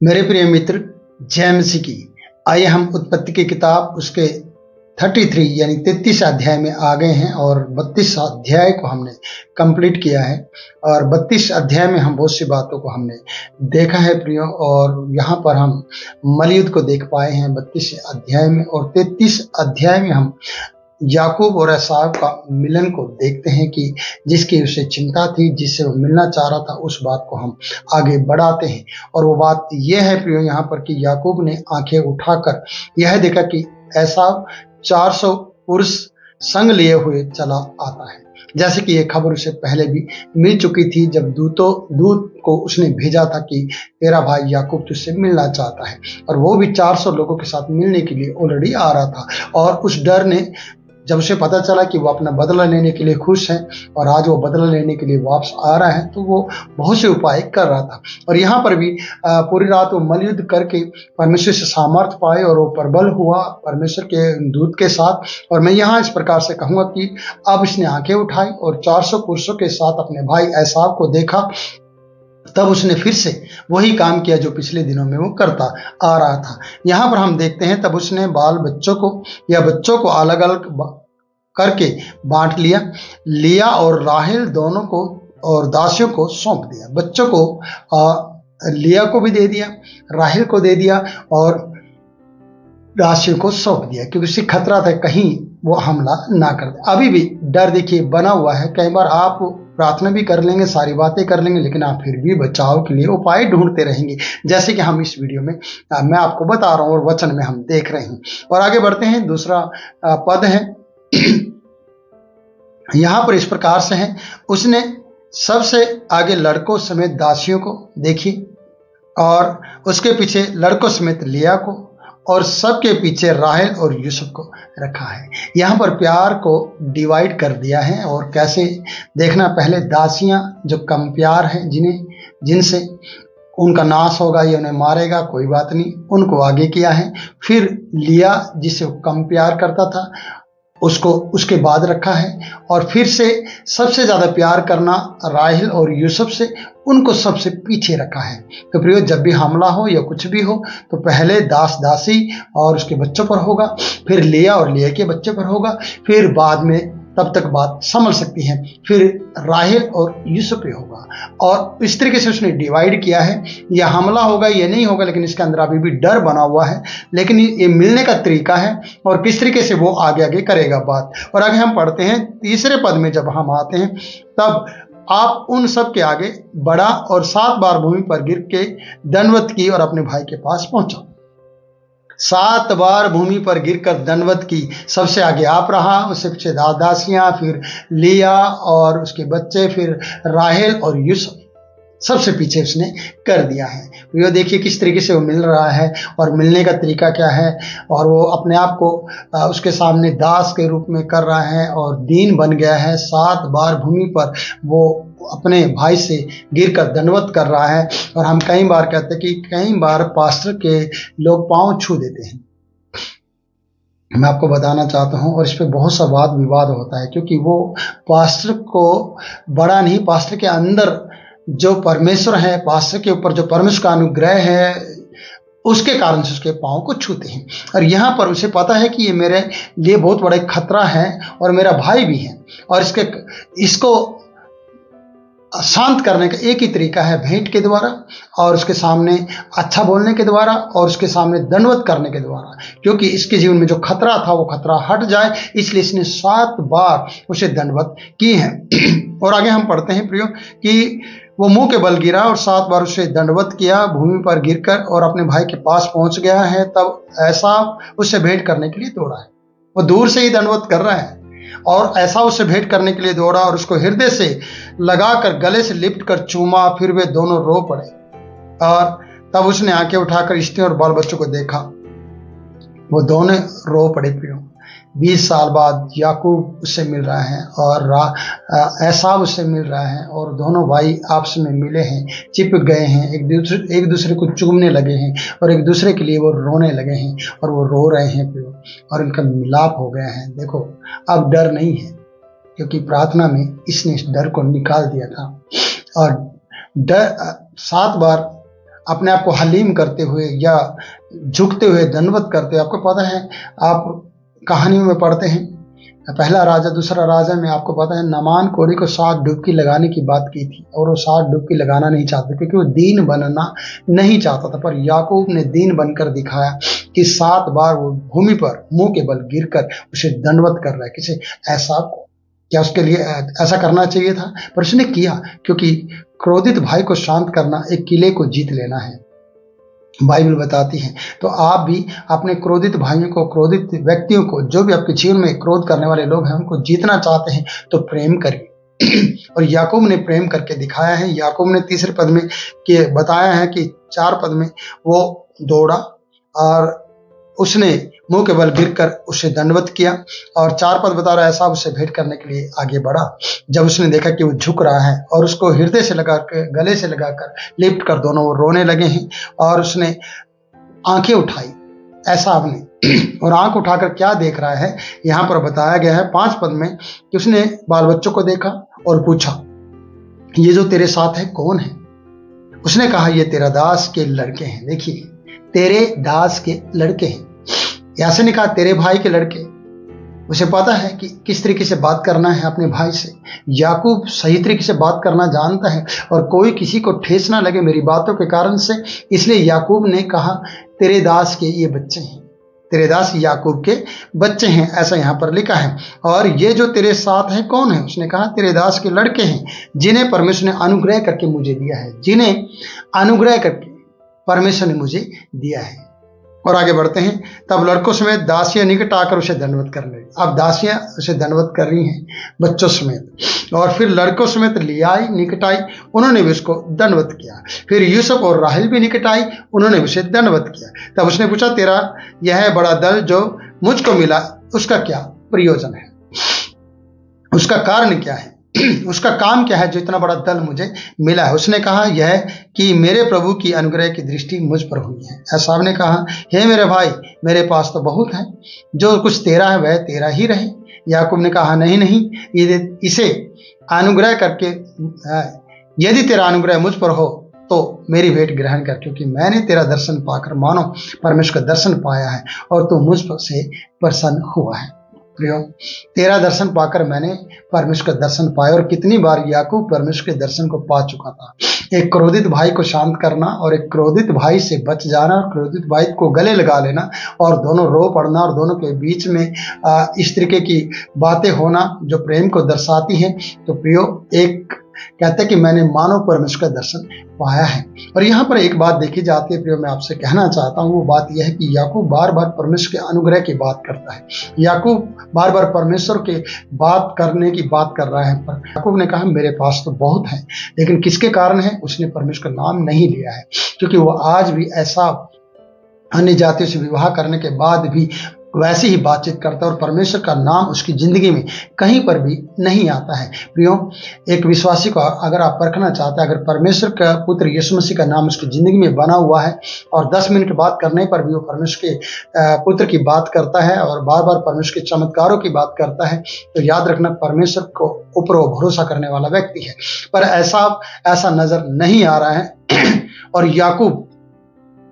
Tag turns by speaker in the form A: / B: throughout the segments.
A: मेरे प्रिय मित्र, जय मसीह की। आइए हम उत्पत्ति की किताब उसके 33 यानी 33 अध्याय में आ गए हैं और 32 अध्याय को हमने कंप्लीट किया है। और 32 अध्याय में हम बहुत सी बातों को हमने देखा है प्रियो, और यहाँ पर हम मलयुद्ध को देख पाए हैं 32 अध्याय में। और 33 अध्याय में हम याकूब और एसाव का मिलन को देखते हैं कि जिसकी उसे चिंता थी, जिससे वो मिलना चाह रहा था, उस बात को हम आगे बढ़ाते हैं। और वो बात यह है प्रियो यहाँ पर कि याकूब ने आंखें उठाकर यह देखा कि एसाव 400 पुरुष संग लिए हुए चला आता है। जैसे कि ये खबर उसे पहले भी मिल चुकी थी, जब दूत को उसने भेजा था कि तेरा भाई याकूब तुझसे मिलना चाहता है, और वो भी 400 लोगों के साथ मिलने के लिए ऑलरेडी आ रहा था। और उस डर ने, जब उसे पता चला कि वो अपना बदला लेने के लिए खुश है और आज वो बदला लेने के लिए वापस आ रहा है, तो वो बहुत से उपाय कर रहा था। और यहाँ पर भी पूरी रात वो मलयुद्ध करके परमेश्वर से सामर्थ पाए और वो प्रबल हुआ परमेश्वर के दूत के साथ। और मैं यहाँ इस प्रकार से कहूँगा कि अब इसने आंखें उठाई और 400 पुरुषों के साथ अपने भाई एसाव को देखा। तब उसने फिर से वही काम किया जो पिछले दिनों में वो करता आ रहा था। यहाँ पर हम देखते हैं, तब उसने बाल बच्चों को अलग अलग करके बांट लिया और राहेल दोनों को और दासियों को सौंप दिया। बच्चों को लिया को भी दे दिया, राहेल को दे दिया और दासियों को सौंप दिया, क्योंकि उसे खतरा था कहीं वो हमला ना कर दे। अभी भी डर देखिए बना हुआ है। कई बार आप प्रार्थना भी कर लेंगे, सारी बातें कर लेंगे, लेकिन आप फिर भी बचाव के लिए उपाय ढूंढते रहेंगे, जैसे कि हम इस वीडियो में मैं आपको बता रहा हूं और वचन में हम देख रहे हैं। और आगे बढ़ते हैं। दूसरा पद है यहाँ पर इस प्रकार से है, उसने सबसे आगे लड़कों समेत दासियों को देखी और उसके पीछे लड़कों समेत लिया को और सबके पीछे राहेल और यूसुफ को रखा है। यहाँ पर प्यार को डिवाइड कर दिया है। और कैसे देखना, पहले दासियां जो कम प्यार है, जिनसे उनका नाश होगा, ये उन्हें मारेगा, कोई बात नहीं, उनको आगे किया है। फिर लिया जिसे वो कम प्यार करता था, उसको उसके बाद रखा है। और फिर से सबसे ज्यादा प्यार करना राहेल और यूसुफ से, उनको सबसे पीछे रखा है। तो प्रियो, जब भी हमला हो या कुछ भी हो तो पहले दासी और उसके बच्चों पर होगा, फिर लिया और लिया के बच्चे पर होगा, फिर बाद में तब तक बात संभल सकती है, फिर राहेल और यूसुफ पे होगा। और इस तरीके से उसने डिवाइड किया है। यह हमला होगा, ये नहीं होगा, लेकिन इसके अंदर अभी भी डर बना हुआ है। लेकिन ये मिलने का तरीका है और किस तरीके से वो आगे करेगा बात। और आगे हम पढ़ते हैं, तीसरे पद में जब हम आते हैं, तब आप उन सब के आगे बढ़ा और 7 बार भूमि पर गिर के दंडवत की और अपने भाई के पास पहुंचा। 7 बार भूमि पर गिरकर दंडवत की। सबसे आगे आप रहा, उससे पीछे दासियां, फिर लिया और उसके बच्चे, फिर राहेल और यूसुफ सबसे पीछे उसने कर दिया है। ये देखिए किस तरीके से वो मिल रहा है और मिलने का तरीका क्या है। और वो अपने आप को उसके सामने दास के रूप में कर रहा है और दीन बन गया है। 7 बार भूमि पर वो अपने भाई से गिरकर दंडवत कर रहा है। और हम कई बार कहते हैं कि कई बार पास्टर के लोग पांव छू देते हैं। मैं आपको बताना चाहता हूं, और इस पे बहुत सा वाद विवाद होता है, क्योंकि वो पास्टर को बड़ा नहीं, पास्टर के अंदर जो परमेश्वर है, पास्टर के ऊपर जो परमेश्वर का अनुग्रह है, उसके कारण से उसके पांव को छूते हैं। और यहाँ पर उसे पता है कि ये मेरे लिए बहुत बड़ा खतरा है और मेरा भाई भी है, और इसको शांत करने का एक ही तरीका है, भेंट के द्वारा और उसके सामने अच्छा बोलने के द्वारा और उसके सामने दंडवत करने के द्वारा, क्योंकि इसके जीवन में जो खतरा था वो खतरा हट जाए, इसलिए इसने 7 बार उसे दंडवत की है। और आगे हम पढ़ते हैं प्रियो कि वो मुंह के बल गिरा और 7 बार उसे दंडवत किया भूमि पर गिरकर और अपने भाई के पास पहुंच गया है। तब एसाव उससे भेंट करने के लिए दौड़ा है। वो दूर से ही दंडवत कर रहा है और एसाव उससे भेंट करने के लिए दौड़ा और उसको हृदय से लगाकर गले से लिपट कर चूमा। फिर वे दोनों रो पड़े और तब उसने आंखें उठाकर स्त्री और बाल बच्चों को देखा। वो दोनों रो पड़े प्रियो। 20 साल बाद याकूब उससे मिल रहा है और एसाव उससे मिल रहा है, और दोनों भाई आपस में मिले हैं, चिपक गए हैं, एक दूसरे को चूमने लगे हैं और एक दूसरे के लिए वो रोने लगे हैं और वो रो रहे हैं प्रियो, और इनका मिलाप हो गया है। देखो अब डर नहीं है, क्योंकि प्रार्थना में इसने इस डर को निकाल दिया था। और डर 7 बार अपने आप को हलीम करते हुए या झुकते हुए दंडवत करते हुए, आपको पता है, आप कहानियों में पढ़ते हैं, पहला राजा दूसरा राजा में आपको पता है नामान कोढ़ी को 7 डुबकी लगाने की बात की थी, और वो 7 डुबकी लगाना नहीं चाहता क्योंकि वो दीन बनना नहीं चाहता था। पर याकूब ने दीन बनकर दिखाया कि 7 बार वो भूमि पर मुंह के बल गिरकर उसे दंडवत कर रहा है। किसी ऐसा को क्या उसके लिए ऐसा करना चाहिए था, पर उसने किया, क्योंकि क्रोधित भाई को शांत करना एक किले को जीत लेना है, बाइबल बताती है। तो आप भी अपने क्रोधित भाइयों को, क्रोधित व्यक्तियों को, जो भी आपके जीवन में क्रोध करने वाले लोग हैं, उनको जीतना चाहते हैं तो प्रेम करिए। और याकूब ने प्रेम करके दिखाया है। याकूब ने 3 पद में बताया है कि 4 पद में वो दौड़ा और उसने मुंह के बल गिरकर उसे दंडवत किया, और 4 पद बता रहा है ऐसा उससे भेंट करने के लिए आगे बढ़ा। जब उसने देखा कि वो झुक रहा है और उसको हृदय से लगाकर, गले से लगाकर लिपट कर दोनों वो रोने लगे हैं, और उसने आंखें उठाई ऐसा आपने और आंख उठाकर क्या देख रहा है, यहाँ पर बताया गया है 5 पद में कि उसने बाल बच्चों को देखा और पूछा, ये जो तेरे साथ है कौन है? उसने कहा, ये तेरा दास के लड़के हैं। देखिए, तेरे दास के लड़के हैं, ऐसे नहीं कहा तेरे भाई के लड़के। उसे पता है कि किस तरीके से बात करना है अपने भाई से। याकूब सही तरीके से बात करना जानता है, और कोई किसी को ठेस ना लगे मेरी बातों के कारण से, इसलिए याकूब ने कहा तेरे दास के ये बच्चे हैं, तेरे दास याकूब के बच्चे हैं, ऐसा यहाँ पर लिखा है। और ये जो तेरे साथ है कौन है? उसने कहा तेरे दास के लड़के हैं, जिन्हें परमेश्वर ने अनुग्रह करके मुझे दिया है, जिन्हें अनुग्रह करके परमेश्वर ने मुझे दिया है। और आगे बढ़ते हैं। तब लड़कों समेत दासियां निकट आकर उसे दंडवत करने लगी। अब दासियां उसे दंडवत कर रही हैं बच्चों समेत, और फिर लड़कों समेत लियाई निकट आई, उन्होंने भी उसको दंडवत किया। फिर यूसुफ और राहेल भी निकट आई, उन्होंने उसे दंडवत किया। तब उसने पूछा, तेरा यह बड़ा दल जो मुझको मिला उसका क्या प्रयोजन है? उसका कारण क्या है? उसका काम क्या है जो इतना बड़ा दल मुझे मिला है? उसने कहा, यह कि मेरे प्रभु की अनुग्रह की दृष्टि मुझ पर हुई है। एसाव ने कहा, हे मेरे भाई, मेरे पास तो बहुत है, जो कुछ तेरा है वह तेरा ही रहे। याकूब ने कहा, नहीं नहीं, इसे अनुग्रह करके, यदि तेरा अनुग्रह मुझ पर हो तो मेरी भेंट ग्रहण कर, क्योंकि मैंने तेरा दर्शन पाकर मानो परमेश्वर का दर्शन पाया है, और तू मुझ से प्रसन्न हुआ है। प्रियो, तेरा दर्शन पाकर मैंने परमेश्वर का दर्शन पाया। और कितनी बार याकूब परमेश्वर के दर्शन को पा चुका था। एक क्रोधित भाई को शांत करना, और एक क्रोधित भाई से बच जाना, और क्रोधित भाई को गले लगा लेना, और दोनों रो पड़ना, और दोनों के बीच में इस तरीके की बातें होना जो प्रेम को दर्शाती हैं। तो प्रियो, एक कहते हैं कि मैंने मानव परमेश्वर का दर्शन पाया है। और यहाँ पर एक बात देखी जाती है प्रियो, मैं आपसे कहना चाहता हूँ, वो बात यह है कि याकूब बार बार परमेश्वर के अनुग्रह की बात करता है। याकूब बार बार परमेश्वर के बात करने की बात कर रहा है। पर याकूब ने कहा, मेरे पास तो बहुत है, लेकिन किसके कारण है? उसने परमेश्वर का नाम नहीं लिया है, क्योंकि वो आज भी ऐसा अन्य जातियों से विवाह करने के बाद भी वैसे ही बातचीत करता है, और परमेश्वर का नाम उसकी जिंदगी में कहीं पर भी नहीं आता है। प्रियो, एक विश्वासी को अगर आप परखना चाहते हैं, अगर परमेश्वर का पुत्र यीशु मसीह का नाम उसकी जिंदगी में बना हुआ है, और 10 मिनट बात करने पर भी वो परमेश्वर के पुत्र की बात करता है, और बार बार परमेश्वर के चमत्कारों की बात करता है, तो याद रखना परमेश्वर को ऊपर वो भरोसा करने वाला व्यक्ति है। पर ऐसा नजर नहीं आ रहा है। और याकूब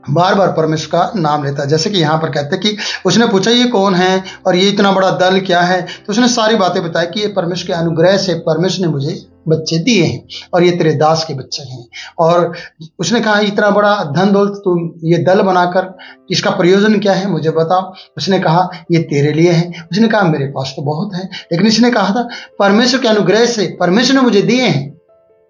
A: बार बार परमेश्वर का नाम लेता है। जैसे कि यहाँ पर कहते हैं कि उसने पूछा, ये कौन है और ये इतना बड़ा दल क्या है? तो उसने सारी बातें बताई कि ये परमेश्वर के अनुग्रह से परमेश्वर ने मुझे बच्चे दिए हैं, और ये तेरे दास के बच्चे हैं। और उसने कहा, इतना बड़ा धन दौलत तुम ये दल बनाकर, इसका प्रयोजन क्या है मुझे बताओ। उसने कहा, ये तेरे लिए है। उसने कहा, मेरे पास तो बहुत है, लेकिन इसने कहा था परमेश्वर के अनुग्रह से परमेश्वर ने मुझे दिए हैं।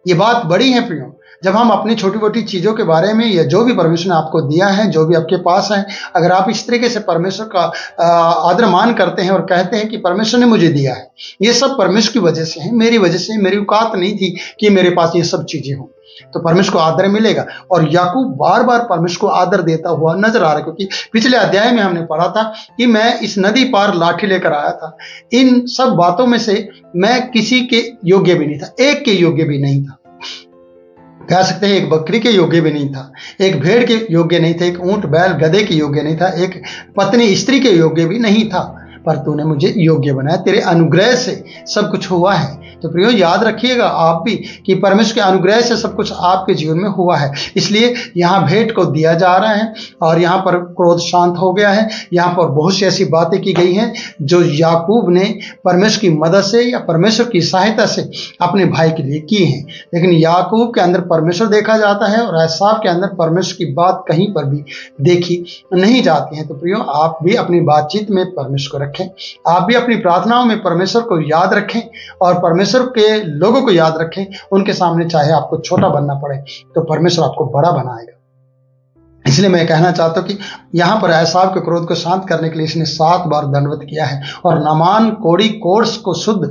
A: ये बात बड़ी है प्रियो। जब हम अपनी छोटी मोटी चीजों के बारे में, या जो भी परमेश्वर ने आपको दिया है, जो भी आपके पास है, अगर आप इस तरीके से परमेश्वर का आदर मान करते हैं और कहते हैं कि परमेश्वर ने मुझे दिया है, ये सब परमेश्वर की वजह से है, मेरी वजह से, मेरी औकात नहीं थी कि मेरे पास ये सब चीजें हों, तो परमेश्वर को आदर मिलेगा। और याकूब बार बार परमेश्वर को आदर देता हुआ नजर आ रहा है, क्योंकि पिछले अध्याय में हमने पढ़ा था कि मैं इस नदी पार लाठी लेकर आया था। इन सब बातों में से मैं किसी के योग्य भी नहीं था, एक के योग्य भी नहीं था। कह सकते हैं एक बकरी के योग्य भी नहीं था, एक भेड़ के योग्य नहीं था, एक ऊंट बैल गधे के योग्य नहीं था, एक पत्नी स्त्री के योग्य भी नहीं था। पर तूने मुझे योग्य बनाया, तेरे अनुग्रह से सब कुछ हुआ है। तो प्रियो, याद रखिएगा आप भी कि परमेश्वर के अनुग्रह से सब कुछ आपके जीवन में हुआ है। इसलिए यहाँ भेंट को दिया जा रहा है और यहाँ पर क्रोध शांत हो गया है। यहाँ पर बहुत सी ऐसी बातें की गई हैं जो याकूब ने परमेश्वर की मदद से या परमेश्वर की सहायता से अपने भाई के लिए की हैं। लेकिन याकूब के अंदर परमेश्वर देखा जाता है और एसाव के अंदर परमेश्वर की बात कहीं पर भी देखी नहीं जाती है। तो प्रियो, आप भी अपनी बातचीत में परमेश्वर को रखें, आप भी अपनी प्रार्थनाओं में परमेश्वर को याद रखें और परमेश्वर के लोगों को याद रखें। उनके सामने चाहे आपको छोटा बनना पड़े तो परमेश्वर आपको बड़ा बनाएगा। इसलिए मैं कहना चाहता हूं कि यहाँ पर एसाव के क्रोध को शांत करने के लिए इसने 7 बार दंडवत किया है और नामान कोड़ी कोर्स को शुद्ध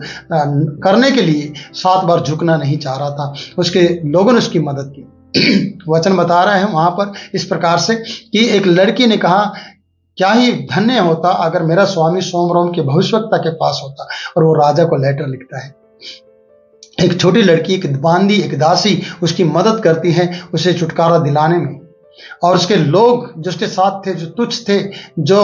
A: करने के लिए 7 बार झुकना नहीं चाह रहा था। उसके लोगों ने उसकी मदद की। वचन बता रहा है वहां पर इस प्रकार से कि एक लड़की ने कहा, क्या ही धन्य होता अगर मेरा स्वामी सोमरोम के भविष्यवक्ता के पास होता। और वो राजा को लेटर लिखता है। एक छोटी लड़की, एक बांदी, एक दासी उसकी मदद करती है उसे छुटकारा दिलाने में। और उसके लोग जो उसके साथ थे, जो तुच्छ थे, जो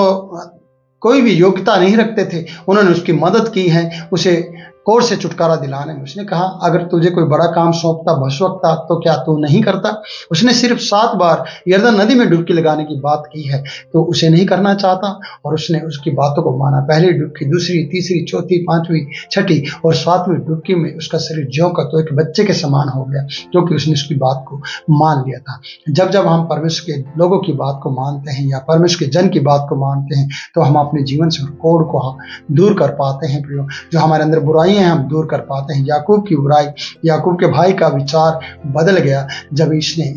A: कोई भी योग्यता नहीं रखते थे, उन्होंने उसकी मदद की है उसे कोर से छुटकारा दिलाने में। उसने कहा, अगर तुझे कोई बड़ा काम सौंपता भविष्यवक्ता तो क्या तू नहीं करता। उसने सिर्फ 7 बार यरदन नदी में डुबकी लगाने की बात की है तो उसे नहीं करना चाहता और उसने उसकी बातों को माना। पहली डुबकी, दूसरी, तीसरी, चौथी, 5वीं, 6ठी और 7वीं डुबकी में उसका शरीर ज्यों का तो एक बच्चे के समान हो गया, क्योंकि उसने उसकी बात को मान लिया था। जब जब हम परमेश्वर के लोगों की बात को मानते हैं या परमेश्वर के जन की बात को मानते हैं तो हम अपने जीवन से कोड़ को दूर कर पाते हैं। प्रियो, जो हमारे अंदर बुराई हम दूर कर पाते हैं। याकूब की बुराई, याकूब के भाई का विचार बदल गया जब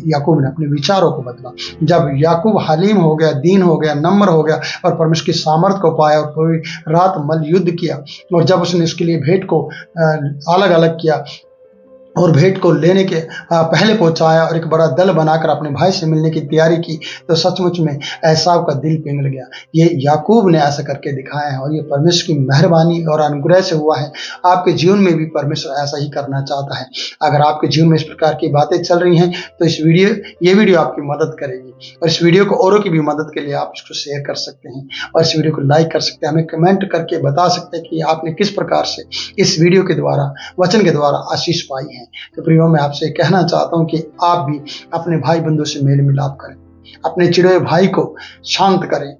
A: याकूब ने अपने विचारों को बदला। जब याकूब हलीम हो गया, दीन हो गया, नम्र हो गया और परमेश्वर की सामर्थ को पाया और पूरी रात मल युद्ध किया। और जब उसने इसके लिए भेंट को अलग अलग किया और भेंट को लेने के पहले पहुंचाया और एक बड़ा दल बनाकर अपने भाई से मिलने की तैयारी की, तो सचमुच में एसाव का दिल पिघल गया। ये याकूब ने ऐसा करके दिखाया है और ये परमेश्वर की मेहरबानी और अनुग्रह से हुआ है। आपके जीवन में भी परमेश्वर ऐसा ही करना चाहता है। अगर आपके जीवन में इस प्रकार की बातें चल रही हैं तो ये वीडियो आपकी मदद करेगी और इस वीडियो को औरों की भी मदद के लिए आप इसको शेयर कर सकते हैं और इस वीडियो को लाइक कर सकते हैं। हमें कमेंट करके बता सकते हैं कि आपने किस प्रकार से इस वीडियो के द्वारा, वचन के द्वारा आशीष पाई है। तो प्रियो, मैं आपसे कहना चाहता हूं कि आप भी अपने भाई बंधु से मेल मिलाप करें, अपने चिड़े भाई को शांत करें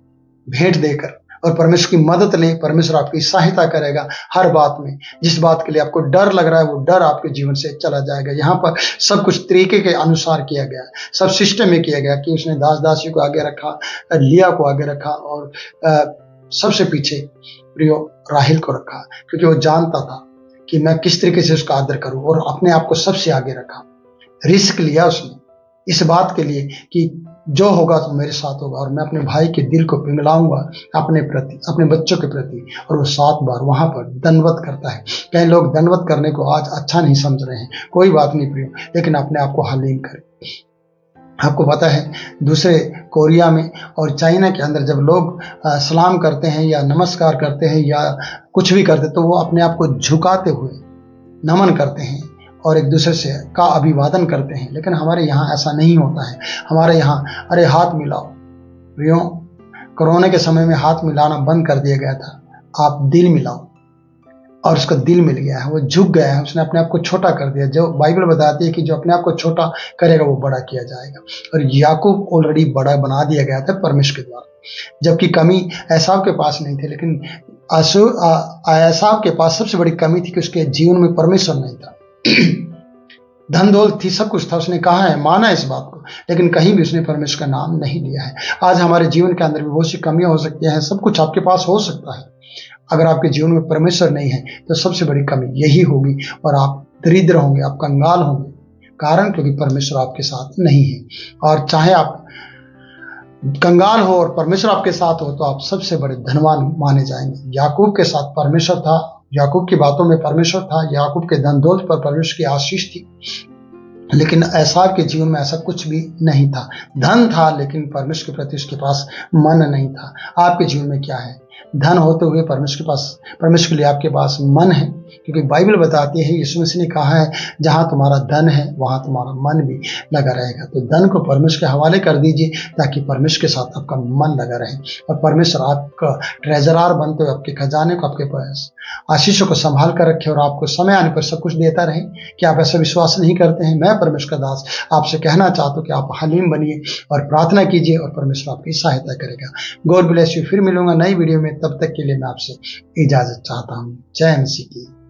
A: भेंट देकर और परमेश्वर की मदद लें। परमेश्वर आपकी सहायता करेगा हर बात में। जिस बात के लिए आपको डर लग रहा है वो डर आपके जीवन से चला जाएगा। यहाँ पर सब कुछ तरीके के अनुसार किया गया, सब सिस्टम में किया गया कि उसने दास दासी को आगे रखा, लिया को आगे रखा और सबसे पीछे प्रियो राहिल को रखा, क्योंकि वो जानता था कि मैं किस तरीके से उसका आदर करूं और अपने आप को सबसे आगे रखा। रिस्क लिया उसने इस बात के लिए कि जो होगा तो मेरे साथ होगा और मैं अपने भाई के दिल को पिघलाऊंगा अपने प्रति, अपने बच्चों के प्रति। और वो 7 बार वहां पर दंडवत करता है। कई लोग दंडवत करने को आज अच्छा नहीं समझ रहे हैं, कोई बात नहीं प्रियो, लेकिन अपने आप को हलीम करें। आपको पता है दूसरे कोरिया में और चाइना के अंदर जब लोग सलाम करते हैं या नमस्कार करते हैं या कुछ भी करते हैं तो वो अपने आप को झुकाते हुए नमन करते हैं और एक दूसरे से का अभिवादन करते हैं। लेकिन हमारे यहाँ ऐसा नहीं होता है। हमारे यहाँ अरे हाथ मिलाओ। प्रियो, कोरोना के समय में हाथ मिलाना बंद कर दिया गया था। आप दिल मिलाओ और उसका दिल मिल गया है, वो झुक गया है, उसने अपने आप को छोटा कर दिया। जो बाइबल बताती है कि जो अपने आप को छोटा करेगा वो बड़ा किया जाएगा और याकूब ऑलरेडी बड़ा बना दिया गया था परमेश्वर के द्वारा। जबकि कमी एसाव के पास नहीं थी, लेकिन एसाव के पास सबसे बड़ी कमी थी कि उसके जीवन में परमेश्वर नहीं था। धन दौलत थी, सब कुछ था, उसने कहा है, माना इस बात को, लेकिन कहीं भी उसने परमेश्वर का नाम नहीं लिया है। आज हमारे जीवन के अंदर भी बहुत सी कमियां हो सकती हैं। सब कुछ आपके पास हो सकता है, अगर आपके जीवन में परमेश्वर नहीं है तो सबसे बड़ी कमी यही होगी और आप दरिद्र होंगे, आप कंगाल होंगे। कारण क्योंकि परमेश्वर आपके साथ नहीं है। और चाहे आप कंगाल हो और परमेश्वर आपके साथ हो तो आप सबसे बड़े धनवान माने जाएंगे। याकूब के साथ परमेश्वर था, याकूब की बातों में परमेश्वर था, याकूब के धन दौलत पर परमेश्वर की आशीष थी। लेकिन एसाव के जीवन में ऐसा कुछ भी नहीं था। धन था लेकिन परमेश्वर के प्रति उसके पास मन नहीं था। आपके जीवन में क्या है? धन होते हुए परमेश्वर के लिए आपके पास मन है, क्योंकि बाइबल बताती है, यीशु मसीह ने कहा है, जहां तुम्हारा धन है वहां तुम्हारा मन भी लगा रहेगा। तो धन को परमेश्वर के हवाले कर दीजिए ताकि परमेश्वर के साथ आपका मन लगा रहे और परमेश्वर आपका ट्रेजरार बनते हुए आपके खजाने को, आपके पास आशीषों को संभाल कर रखे और आपको समय आने पर सब कुछ देता रहे। कि आप ऐसा विश्वास नहीं करते हैं? मैं परमेश्वर का दास आपसे कहना चाहता हूँ कि आप हलीम बनिए और प्रार्थना कीजिए और परमेश्वर आपकी सहायता करेगा। God bless you. फिर मिलूंगा नई वीडियो में, तब तक के लिए मैं आपसे इजाजत चाहता हूँ। जय मसीह की।